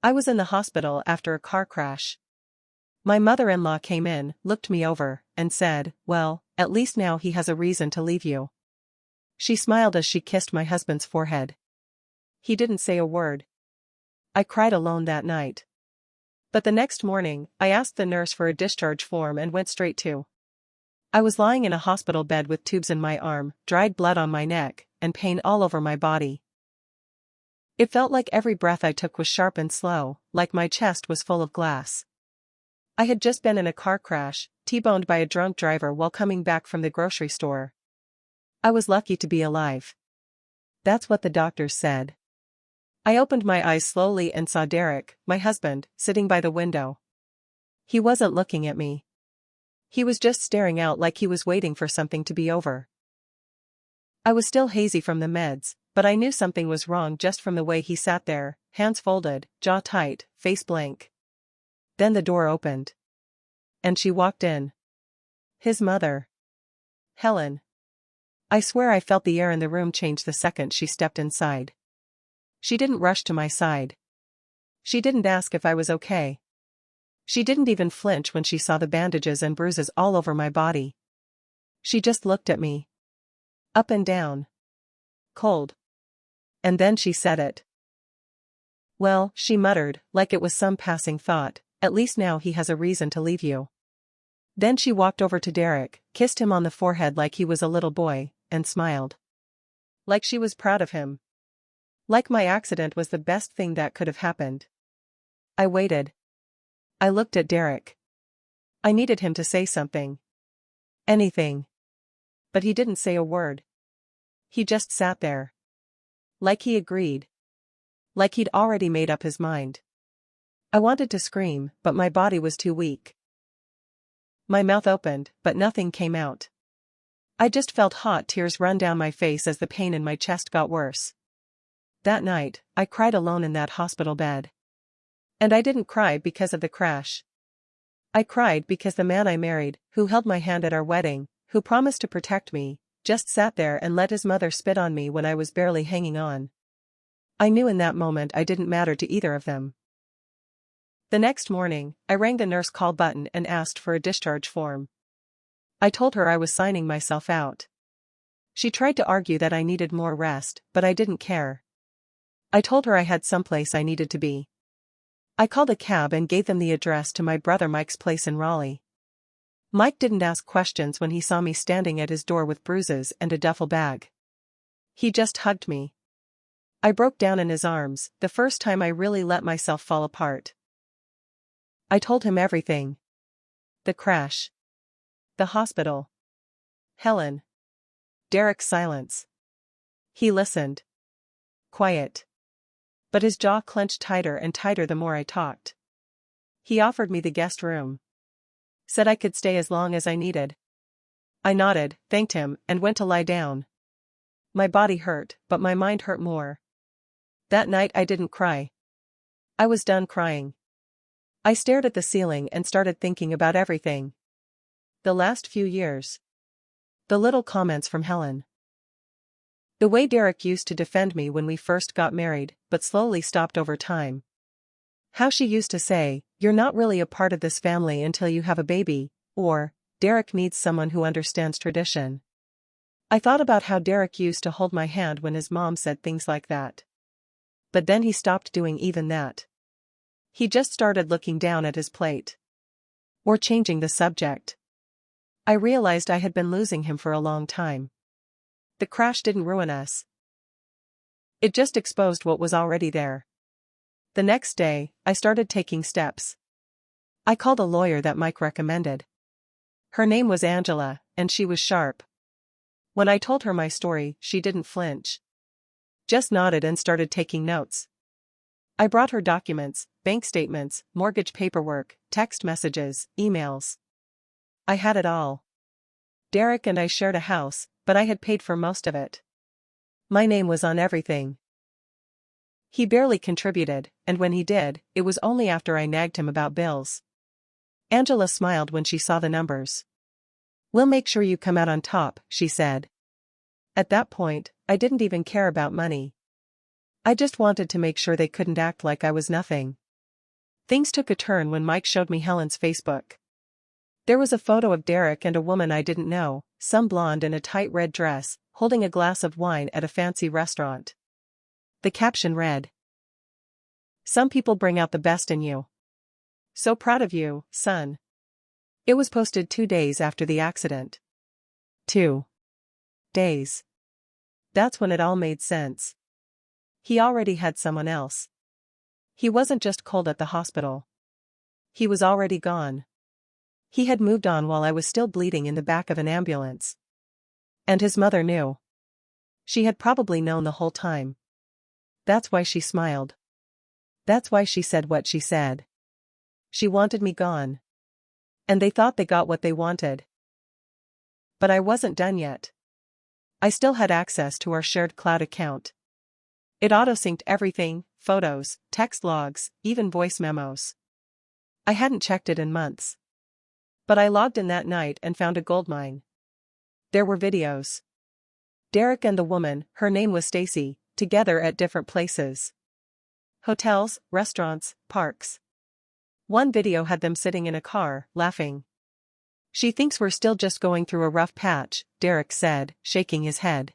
I was in the hospital after a car crash. My mother-in-law came in, looked me over, and said, "Well, at least now he has a reason to leave you." She smiled as she kissed my husband's forehead. He didn't say a word. I cried alone that night. But the next morning, I asked the nurse for a discharge form and went straight to. I was lying in a hospital bed with tubes in my arm, dried blood on my neck, and pain all over my body. It felt like every breath I took was sharp and slow, like my chest was full of glass. I had just been in a car crash, T-boned by a drunk driver while coming back from the grocery store. I was lucky to be alive. That's what the doctors said. I opened my eyes slowly and saw Derek, my husband, sitting by the window. He wasn't looking at me. He was just staring out like he was waiting for something to be over. I was still hazy from the meds, but I knew something was wrong just from the way he sat there, hands folded, jaw tight, face blank. Then the door opened. And she walked in. His mother. Helen. I swear I felt the air in the room change the second she stepped inside. She didn't rush to my side. She didn't ask if I was okay. She didn't even flinch when she saw the bandages and bruises all over my body. She just looked at me. Up and down. Cold. And then she said it. "Well," she muttered, like it was some passing thought, "at least now he has a reason to leave you." Then she walked over to Derek, kissed him on the forehead like he was a little boy, and smiled. Like she was proud of him. Like my accident was the best thing that could have happened. I waited. I looked at Derek. I needed him to say something. Anything. But he didn't say a word. He just sat there. Like he agreed. Like he'd already made up his mind. I wanted to scream, but my body was too weak. My mouth opened, but nothing came out. I just felt hot tears run down my face as the pain in my chest got worse. That night, I cried alone in that hospital bed. And I didn't cry because of the crash. I cried because the man I married, who held my hand at our wedding, who promised to protect me, just sat there and let his mother spit on me when I was barely hanging on. I knew in that moment I didn't matter to either of them. The next morning, I rang the nurse call button and asked for a discharge form. I told her I was signing myself out. She tried to argue that I needed more rest, but I didn't care. I told her I had someplace I needed to be. I called a cab and gave them the address to my brother Mike's place in Raleigh. Mike didn't ask questions when he saw me standing at his door with bruises and a duffel bag. He just hugged me. I broke down in his arms, the first time I really let myself fall apart. I told him everything. The crash. The hospital. Helen. Derek's silence. He listened. Quiet. But his jaw clenched tighter and tighter the more I talked. He offered me the guest room. Said I could stay as long as I needed. I nodded, thanked him, and went to lie down. My body hurt, but my mind hurt more. That night I didn't cry. I was done crying. I stared at the ceiling and started thinking about everything. The last few years. The little comments from Helen. The way Derek used to defend me when we first got married, but slowly stopped over time. How she used to say, "You're not really a part of this family until you have a baby," or, "Derek needs someone who understands tradition." I thought about how Derek used to hold my hand when his mom said things like that. But then he stopped doing even that. He just started looking down at his plate. Or changing the subject. I realized I had been losing him for a long time. The crash didn't ruin us. It just exposed what was already there. The next day, I started taking steps. I called a lawyer that Mike recommended. Her name was Angela, and she was sharp. When I told her my story, she didn't flinch. Just nodded and started taking notes. I brought her documents, bank statements, mortgage paperwork, text messages, emails. I had it all. Derek and I shared a house, but I had paid for most of it. My name was on everything. He barely contributed, and when he did, it was only after I nagged him about bills. Angela smiled when she saw the numbers. "We'll make sure you come out on top," she said. At that point, I didn't even care about money. I just wanted to make sure they couldn't act like I was nothing. Things took a turn when Mike showed me Helen's Facebook. There was a photo of Derek and a woman I didn't know, some blonde in a tight red dress, holding a glass of wine at a fancy restaurant. The caption read, "Some people bring out the best in you. So proud of you, son." It was posted 2 days after the accident. 2 days. That's when it all made sense. He already had someone else. He wasn't just cold at the hospital. He was already gone. He had moved on while I was still bleeding in the back of an ambulance. And his mother knew. She had probably known the whole time. That's why she smiled. That's why she said what she said. She wanted me gone. And they thought they got what they wanted. But I wasn't done yet. I still had access to our shared cloud account. It auto-synced everything, photos, text logs, even voice memos. I hadn't checked it in months. But I logged in that night and found a goldmine. There were videos. Derek and the woman, her name was Stacy, together at different places. Hotels, restaurants, parks. One video had them sitting in a car, laughing. "She thinks we're still just going through a rough patch," Derek said, shaking his head.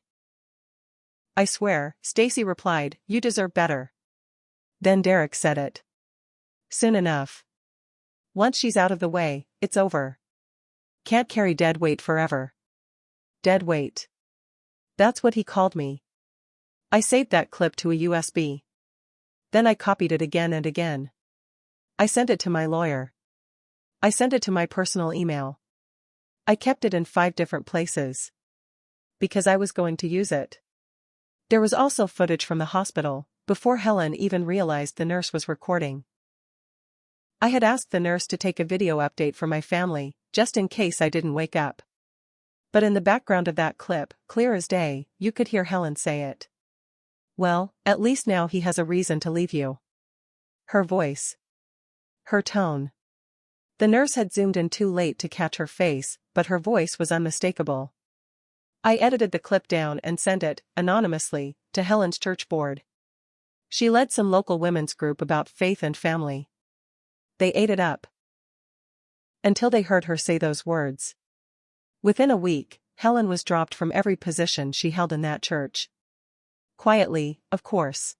"I swear," Stacy replied, "you deserve better." Then Derek said it. "Soon enough. Once she's out of the way, it's over. Can't carry dead weight forever." Dead weight. That's what he called me. I saved that clip to a USB. Then I copied it again and again. I sent it to my lawyer. I sent it to my personal email. I kept it in 5 different places. Because I was going to use it. There was also footage from the hospital, before Helen even realized the nurse was recording. I had asked the nurse to take a video update for my family, just in case I didn't wake up. But in the background of that clip, clear as day, you could hear Helen say it. "Well, at least now he has a reason to leave you." Her voice. Her tone. The nurse had zoomed in too late to catch her face, but her voice was unmistakable. I edited the clip down and sent it, anonymously, to Helen's church board. She led some local women's group about faith and family. They ate it up. Until they heard her say those words. Within a week, Helen was dropped from every position she held in that church. Quietly, of course.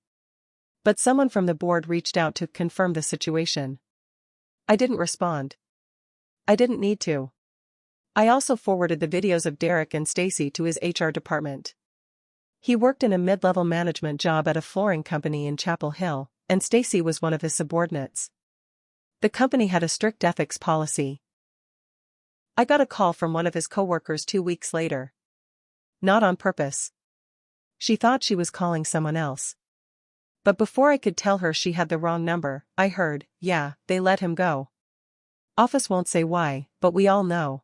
But someone from the board reached out to confirm the situation. I didn't respond. I didn't need to. I also forwarded the videos of Derek and Stacy to his HR department. He worked in a mid-level management job at a flooring company in Chapel Hill, and Stacy was one of his subordinates. The company had a strict ethics policy. I got a call from one of his coworkers 2 weeks later. Not on purpose. She thought she was calling someone else. But before I could tell her she had the wrong number, I heard, "Yeah, they let him go. Office won't say why, but we all know."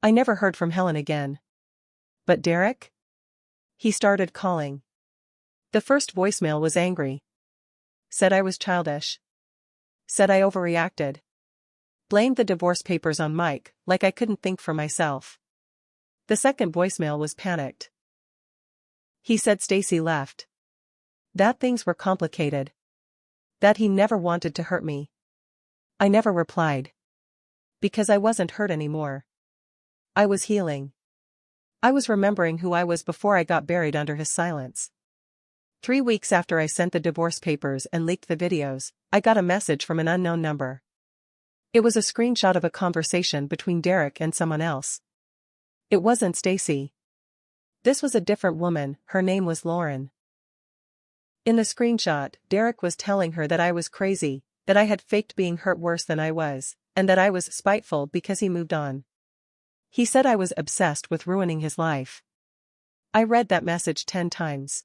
I never heard from Helen again. But Derek? He started calling. The first voicemail was angry. Said I was childish. Said I overreacted. Blamed the divorce papers on Mike, like I couldn't think for myself. The second voicemail was panicked. He said Stacy left. That things were complicated. That he never wanted to hurt me. I never replied. Because I wasn't hurt anymore. I was healing. I was remembering who I was before I got buried under his silence. 3 weeks after I sent the divorce papers and leaked the videos, I got a message from an unknown number. It was a screenshot of a conversation between Derek and someone else. It wasn't Stacy. This was a different woman, her name was Lauren. In the screenshot, Derek was telling her that I was crazy, that I had faked being hurt worse than I was, and that I was spiteful because he moved on. He said I was obsessed with ruining his life. I read that message 10 times.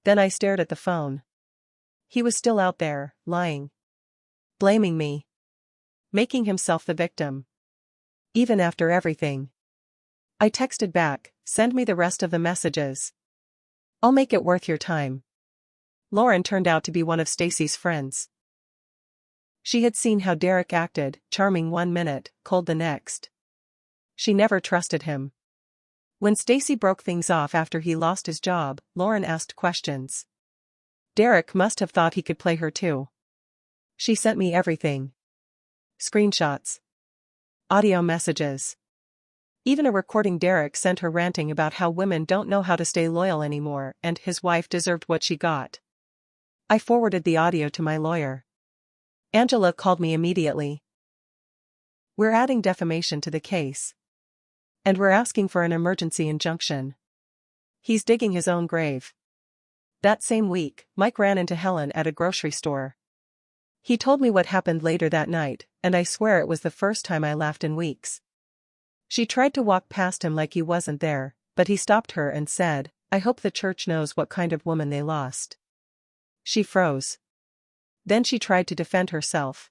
Then I stared at the phone. He was still out there, lying. Blaming me. Making himself the victim. Even after everything. I texted back, "Send me the rest of the messages. I'll make it worth your time." Lauren turned out to be one of Stacy's friends. She had seen how Derek acted, charming 1 minute, cold the next. She never trusted him. When Stacy broke things off after he lost his job, Lauren asked questions. Derek must have thought he could play her too. She sent me everything. Screenshots. Audio messages. Even a recording Derek sent her ranting about how women don't know how to stay loyal anymore and his wife deserved what she got. I forwarded the audio to my lawyer. Angela called me immediately. We're adding defamation to the case. And we're asking for an emergency injunction. He's digging his own grave. That same week, Mike ran into Helen at a grocery store. He told me what happened later that night, and I swear it was the first time I laughed in weeks. She tried to walk past him like he wasn't there, but he stopped her and said, "I hope the church knows what kind of woman they lost." She froze. Then she tried to defend herself.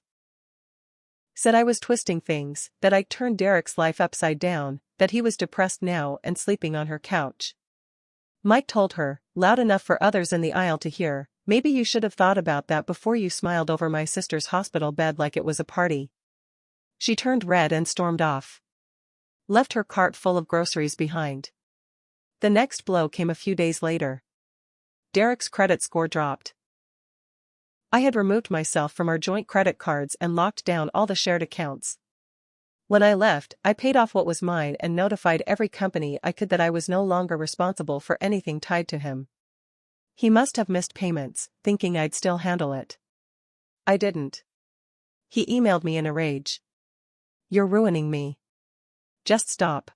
Said I was twisting things, that I turned Derek's life upside down, that he was depressed now and sleeping on her couch. Mike told her, loud enough for others in the aisle to hear, "Maybe you should have thought about that before you smiled over my sister's hospital bed like it was a party." She turned red and stormed off. Left her cart full of groceries behind. The next blow came a few days later. Derek's credit score dropped. I had removed myself from our joint credit cards and locked down all the shared accounts. When I left, I paid off what was mine and notified every company I could that I was no longer responsible for anything tied to him. He must have missed payments, thinking I'd still handle it. I didn't. He emailed me in a rage. "You're ruining me. Just stop.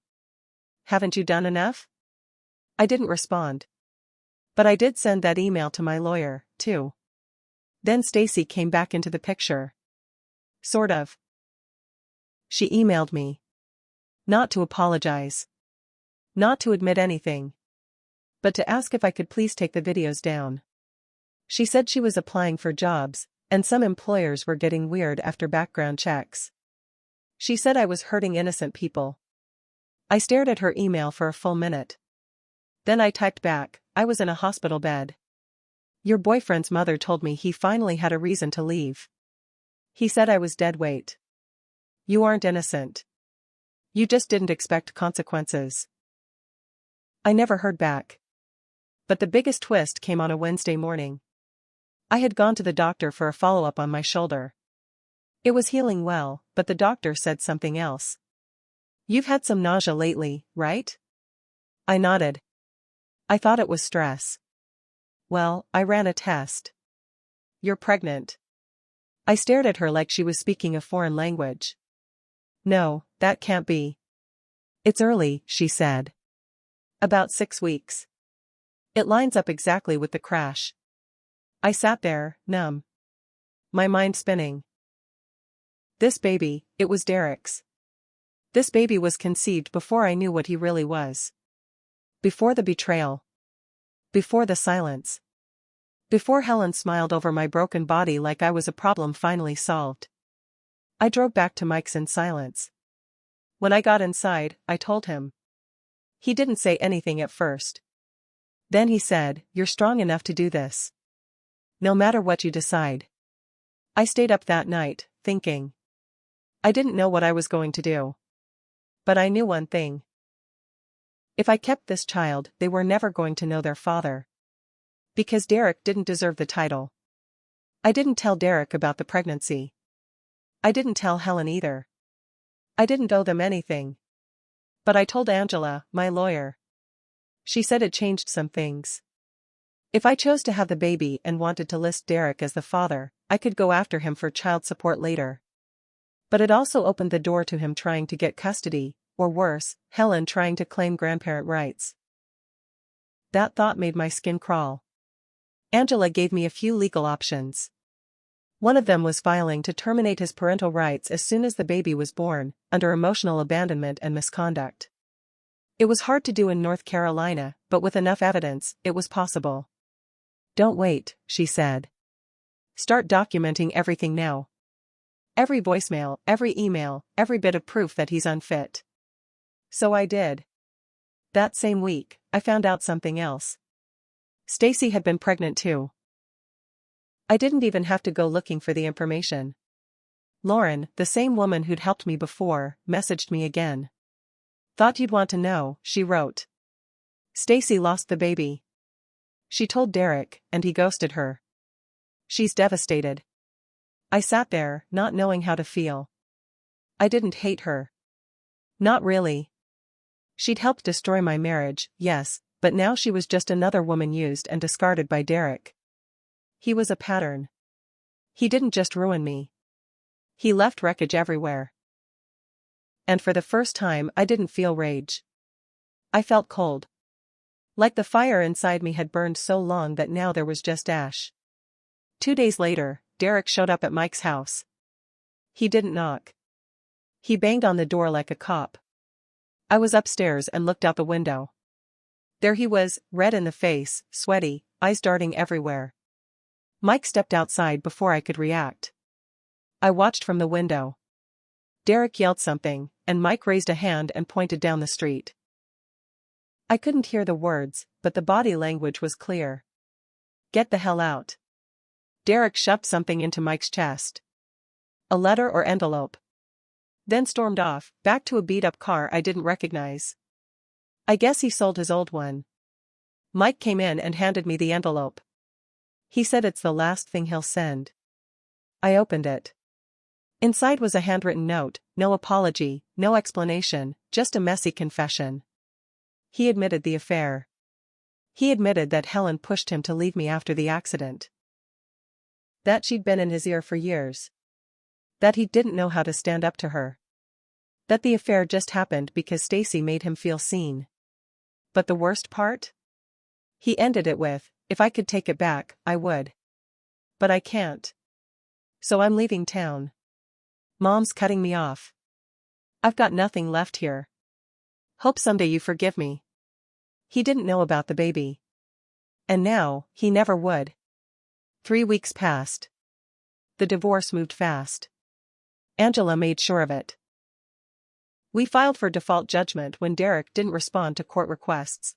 Haven't you done enough?" I didn't respond. But I did send that email to my lawyer, too. Then Stacy came back into the picture. Sort of. She emailed me. Not to apologize. Not to admit anything. But to ask if I could please take the videos down. She said she was applying for jobs, and some employers were getting weird after background checks. She said I was hurting innocent people. I stared at her email for a full minute. Then I typed back, "I was in a hospital bed. Your boyfriend's mother told me he finally had a reason to leave. He said I was dead weight. You aren't innocent. You just didn't expect consequences." I never heard back. But the biggest twist came on a Wednesday morning. I had gone to the doctor for a follow-up on my shoulder. It was healing well, but the doctor said something else. "You've had some nausea lately, right?" I nodded. I thought it was stress. "Well, I ran a test." "You're pregnant." I stared at her like she was speaking a foreign language. "No, that can't be." "It's early," she said. "About 6 weeks. It lines up exactly with the crash." I sat there, numb. My mind spinning. This baby, it was Derek's. This baby was conceived before I knew what he really was. Before the betrayal. Before the silence. Before Helen smiled over my broken body like I was a problem finally solved. I drove back to Mike's in silence. When I got inside, I told him. He didn't say anything at first. Then he said, "You're strong enough to do this. No matter what you decide." I stayed up that night, thinking. I didn't know what I was going to do. But I knew one thing. If I kept this child, they were never going to know their father. Because Derek didn't deserve the title. I didn't tell Derek about the pregnancy. I didn't tell Helen either. I didn't owe them anything. But I told Angela, my lawyer. She said it changed some things. If I chose to have the baby and wanted to list Derek as the father, I could go after him for child support later. But it also opened the door to him trying to get custody, or worse, Helen trying to claim grandparent rights. That thought made my skin crawl. Angela gave me a few legal options. One of them was filing to terminate his parental rights as soon as the baby was born, under emotional abandonment and misconduct. It was hard to do in North Carolina, but with enough evidence, it was possible. "Don't wait," she said. "Start documenting everything now. Every voicemail, every email, every bit of proof that he's unfit." So I did. That same week, I found out something else. Stacy had been pregnant too. I didn't even have to go looking for the information. Lauren, the same woman who'd helped me before, messaged me again. "Thought you'd want to know," she wrote. "Stacy lost the baby. She told Derek, and he ghosted her. She's devastated. I sat there, not knowing how to feel. I didn't hate her. Not really. She'd helped destroy my marriage, yes, but now she was just another woman used and discarded by Derek. He was a pattern. He didn't just ruin me. He left wreckage everywhere. And for the first time I didn't feel rage. I felt cold. Like the fire inside me had burned so long that now there was just ash. 2 days later, Derek showed up at Mike's house. He didn't knock. He banged on the door like a cop. I was upstairs and looked out the window. There he was, red in the face, sweaty, eyes darting everywhere. Mike stepped outside before I could react. I watched from the window. Derek yelled something, and Mike raised a hand and pointed down the street. I couldn't hear the words, but the body language was clear. Get the hell out. Derek shoved something into Mike's chest. A letter or envelope. Then stormed off, back to a beat-up car I didn't recognize. I guess he sold his old one. Mike came in and handed me the envelope. He said it's the last thing he'll send. I opened it. Inside was a handwritten note, no apology, no explanation, just a messy confession. He admitted the affair. He admitted that Helen pushed him to leave me after the accident. That she'd been in his ear for years. That he didn't know how to stand up to her. That the affair just happened because Stacy made him feel seen. But the worst part? He ended it with, if I could take it back, I would. But I can't. So I'm leaving town. Mom's cutting me off. I've got nothing left here. Hope someday you forgive me. He didn't know about the baby. And now, he never would. 3 weeks passed. The divorce moved fast. Angela made sure of it. We filed for default judgment when Derek didn't respond to court requests.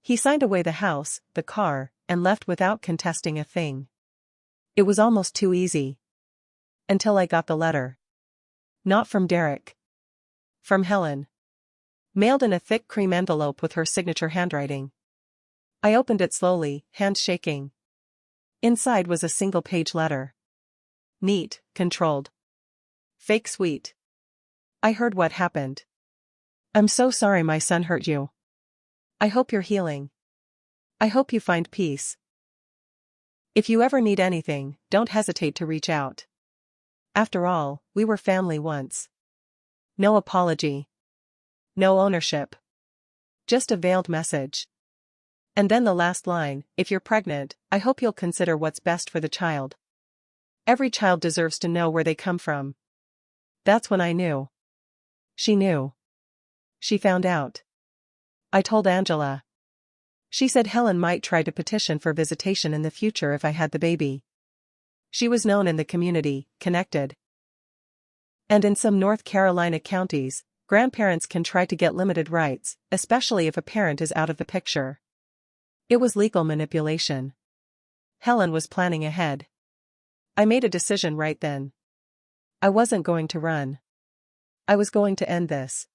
He signed away the house, the car, and left without contesting a thing. It was almost too easy. Until I got the letter. Not from Derek. From Helen. Mailed in a thick cream envelope with her signature handwriting. I opened it slowly, hands shaking. Inside was a single-page letter. Neat, controlled. Fake sweet. I heard what happened. I'm so sorry my son hurt you. I hope you're healing. I hope you find peace. If you ever need anything, don't hesitate to reach out. After all, we were family once. No apology. No ownership. Just a veiled message. And then the last line, if you're pregnant, I hope you'll consider what's best for the child. Every child deserves to know where they come from. That's when I knew. She knew. She found out. I told Angela. She said Helen might try to petition for visitation in the future if I had the baby. She was known in the community, connected. And in some North Carolina counties, grandparents can try to get limited rights, especially if a parent is out of the picture. It was legal manipulation. Helen was planning ahead. I made a decision right then. I wasn't going to run. I was going to end this.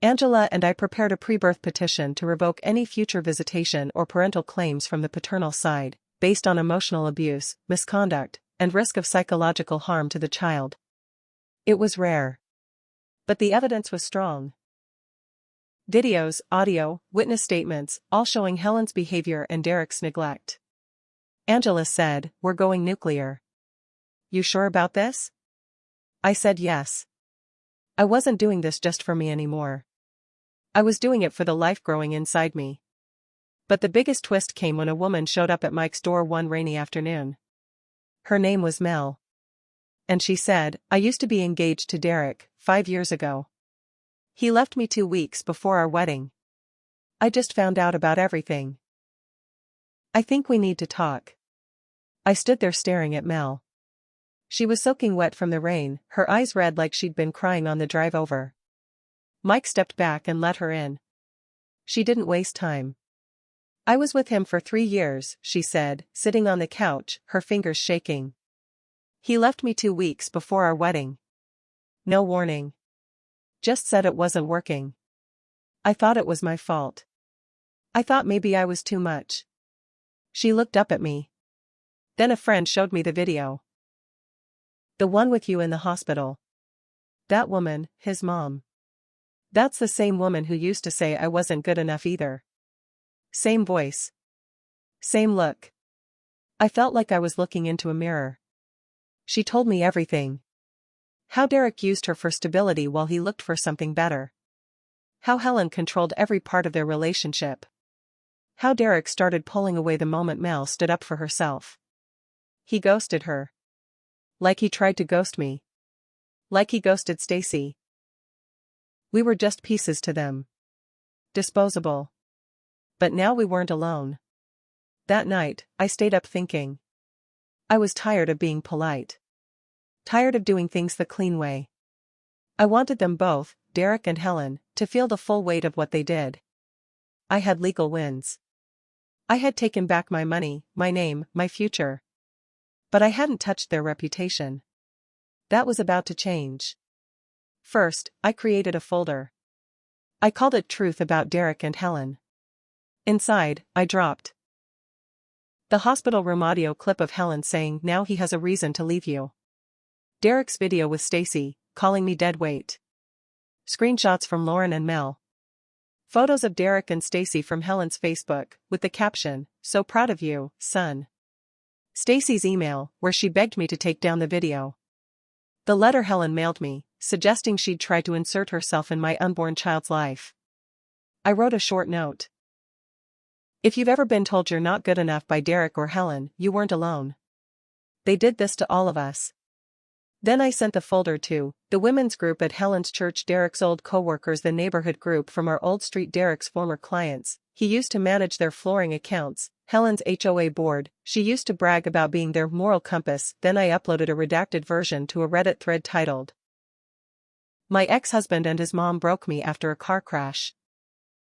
Angela and I prepared a pre-birth petition to revoke any future visitation or parental claims from the paternal side, based on emotional abuse, misconduct, and risk of psychological harm to the child. It was rare. But the evidence was strong. Videos, audio, witness statements, all showing Helen's behavior and Derek's neglect. Angela said, "We're going nuclear." You sure about this? I said yes. I wasn't doing this just for me anymore. I was doing it for the life growing inside me. But the biggest twist came when a woman showed up at Mike's door one rainy afternoon. Her name was Mel. And she said, I used to be engaged to Derek, 5 years ago. He left me 2 weeks before our wedding. I just found out about everything. I think we need to talk. I stood there staring at Mel. She was soaking wet from the rain, her eyes red like she'd been crying on the drive over. Mike stepped back and let her in. She didn't waste time. I was with him for 3 years, she said, sitting on the couch, her fingers shaking. He left me 2 weeks before our wedding. No warning. Just said it wasn't working. I thought it was my fault. I thought maybe I was too much. She looked up at me. Then a friend showed me the video. The one with you in the hospital. That woman, his mom. That's the same woman who used to say I wasn't good enough either. Same voice. Same look. I felt like I was looking into a mirror. She told me everything. How Derek used her for stability while he looked for something better. How Helen controlled every part of their relationship. How Derek started pulling away the moment Mel stood up for herself. He ghosted her. Like he tried to ghost me. Like he ghosted Stacy. We were just pieces to them. Disposable. But now we weren't alone. That night, I stayed up thinking. I was tired of being polite. Tired of doing things the clean way. I wanted them both, Derek and Helen, to feel the full weight of what they did. I had legal wins. I had taken back my money, my name, my future. But I hadn't touched their reputation. That was about to change. First, I created a folder. I called it Truth About Derek and Helen. Inside, I dropped the hospital room audio clip of Helen saying now he has a reason to leave you. Derek's video with Stacy, calling me dead weight. Screenshots from Lauren and Mel. Photos of Derek and Stacy from Helen's Facebook, with the caption, "So proud of you, son." Stacy's email, where she begged me to take down the video. The letter Helen mailed me, suggesting she'd try to insert herself in my unborn child's life. I wrote a short note. If you've ever been told you're not good enough by Derek or Helen, you weren't alone. They did this to all of us. Then I sent the folder to the women's group at Helen's church, Derek's old co-workers, the neighborhood group from our old street, Derek's former clients. He used to manage their flooring accounts, Helen's HOA board. She used to brag about being their moral compass. Then I uploaded a redacted version to a Reddit thread titled, "My ex-husband and his mom broke me after a car crash.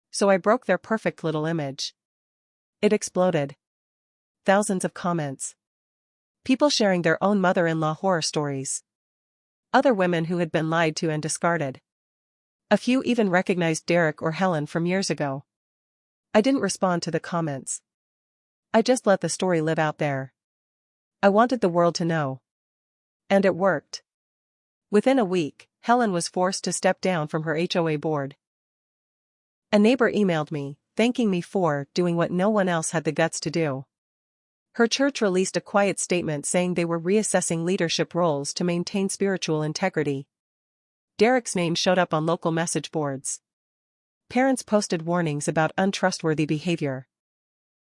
So I broke their perfect little image." It exploded. Thousands of comments. People sharing their own mother-in-law horror stories. Other women who had been lied to and discarded. A few even recognized Derek or Helen from years ago. I didn't respond to the comments. I just let the story live out there. I wanted the world to know. And it worked. Within a week, Helen was forced to step down from her HOA board. A neighbor emailed me, thanking me for doing what no one else had the guts to do. Her church released a quiet statement saying they were reassessing leadership roles to maintain spiritual integrity. Derek's name showed up on local message boards. Parents posted warnings about untrustworthy behavior.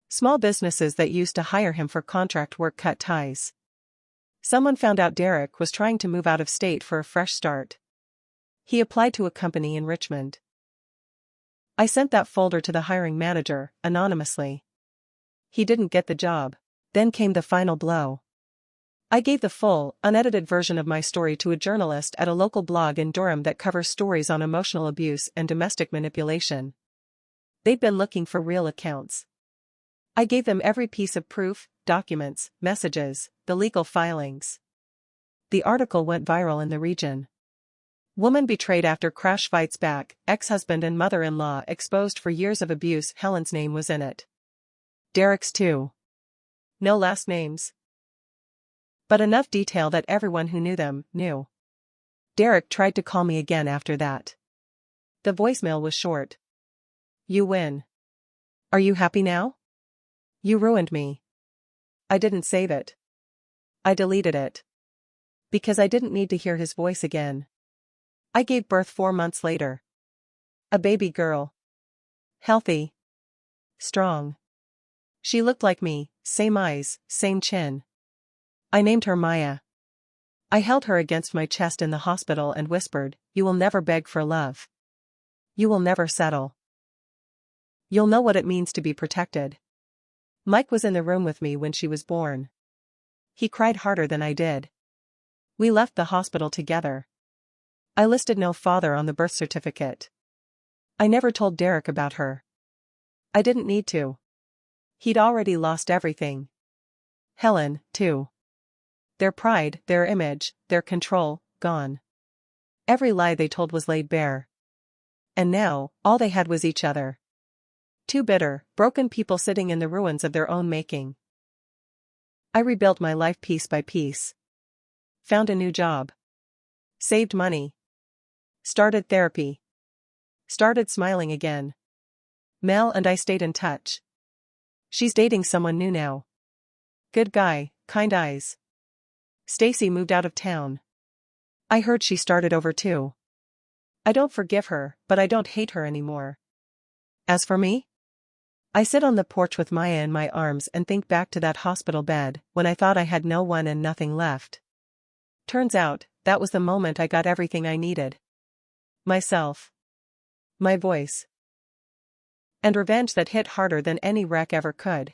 Small businesses that used to hire him for contract work cut ties. Someone found out Derek was trying to move out of state for a fresh start. He applied to a company in Richmond. I sent that folder to the hiring manager, anonymously. He didn't get the job. Then came the final blow. I gave the full, unedited version of my story to a journalist at a local blog in Durham that covers stories on emotional abuse and domestic manipulation. They'd been looking for real accounts. I gave them every piece of proof, documents, messages, the legal filings. The article went viral in the region. Woman betrayed after crash fights back, ex-husband and mother-in-law exposed for years of abuse. Helen's name was in it. Derek's too. No last names. But enough detail that everyone who knew them, knew. Derek tried to call me again after that. The voicemail was short. "You win. Are you happy now? You ruined me." I didn't save it. I deleted it. Because I didn't need to hear his voice again. I gave birth 4 months later. A baby girl. Healthy. Strong. She looked like me, same eyes, same chin. I named her Maya. I held her against my chest in the hospital and whispered, "You will never beg for love. You will never settle. You'll know what it means to be protected." Mike was in the room with me when she was born. He cried harder than I did. We left the hospital together. I listed no father on the birth certificate. I never told Derek about her. I didn't need to. He'd already lost everything. Helen, too. Their pride, their image, their control, gone. Every lie they told was laid bare. And now, all they had was each other. Two bitter, broken people sitting in the ruins of their own making. I rebuilt my life piece by piece. Found a new job. Saved money. Started therapy. Started smiling again. Mel and I stayed in touch. She's dating someone new now. Good guy, kind eyes. Stacy moved out of town. I heard she started over too. I don't forgive her, but I don't hate her anymore. As for me? I sit on the porch with Maya in my arms and think back to that hospital bed, when I thought I had no one and nothing left. Turns out, that was the moment I got everything I needed. Myself. My voice. And revenge that hit harder than any wreck ever could.